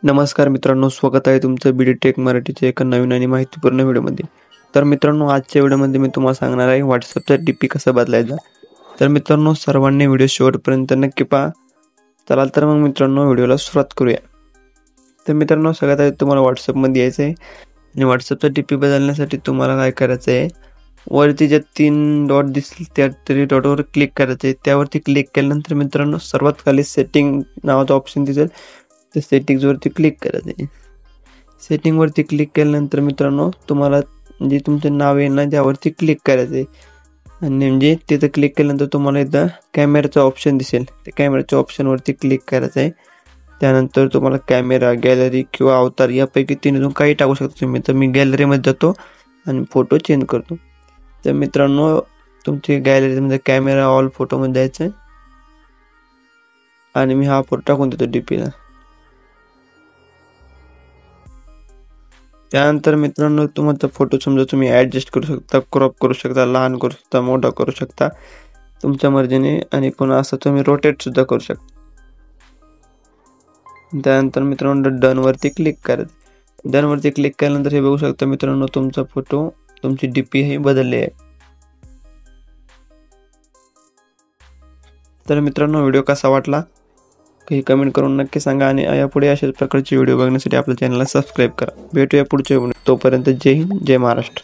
नमस्कार मित्रांनो, स्वागत आहे तुमचं BD टेक मराठीच्या एका नवीन आणि माहितीपूर्ण व्हिडिओमध्ये. तर मित्रांनो, आजच्या व्हिडिओमध्ये मी तुम्हाला सांगणार आहे WhatsAppचा DP कसा बदलायचा. तर मित्रांनो, सर्वांनी व्हिडिओ शेवटपर्यंत नक्की पहा. चला तर मग मित्रांनो, व्हिडिओला सुरुवात करूया. तर मित्रांनो, सगळ्यात आधी तुम्हाला WhatsAppमध्ये यायचं आहे आणि WhatsAppचा DP बदलण्यासाठी तुम्हाला काय करायचं आहे, वरती जे 3 डॉट दिसतील त्या 3 डॉटवर क्लिक करायचं आहे. त्यावरती क्लिक केल्यानंतर मित्रांनो, सर्वात खाली सेटिंग नावाचा ऑप्शन दिसेल. तर सेटिंग्जवरती क्लिक करायचं आहे. सेटिंगवरती क्लिक केल्यानंतर मित्रांनो, तुम्हाला जे तुमचं नाव आहे ना त्यावरती क्लिक करायचं आहे आणि म्हणजे तिथं क्लिक केल्यानंतर तुम्हाला इथं कॅमेराचा ऑप्शन दिसेल. त्या कॅमेराच्या ऑप्शनवरती क्लिक करायचं आहे. त्यानंतर तुम्हाला कॅमेरा, गॅलरी किंवा अवतार यापैकी तिन्हीतून काही टाकू शकता तुम्ही. तर मी गॅलरीमध्ये जातो आणि फोटो चेंज करतो. तर मित्रांनो, तुमची गॅलरीमध्ये कॅमेरा ऑल फोटोमध्ये जायचं आहे आणि मी हा फोटो टाकून देतो DPला. त्यानंतर मित्रांनो, तुमचा फोटो समजा तुम्ही ॲडजस्ट करू शकता, क्रॉप करू शकता, लहान करू शकता, मोठा करू शकता तुमच्या मर्जीने आणि पुन्हा असं तुम्ही रोटेट सुद्धा करू शकता. त्यानंतर मित्रांनो, डनवरती क्लिक करायचं. डनवरती क्लिक केल्यानंतर हे बघू शकता मित्रांनो, तुमचा फोटो, तुमची DP हे बदलली आहे. तर मित्रांनो, व्हिडिओ कसा वाटला काही कमेंट करून नक्की सांगा आणि यापुढे अशाच प्रकारचे व्हिडिओ बघण्यासाठी आपल्या चॅनलला सबस्क्राईब करा. भेटूया पुढच्या व्हिडिओ. तोपर्यंत जय हिंद, जय महाराष्ट्र.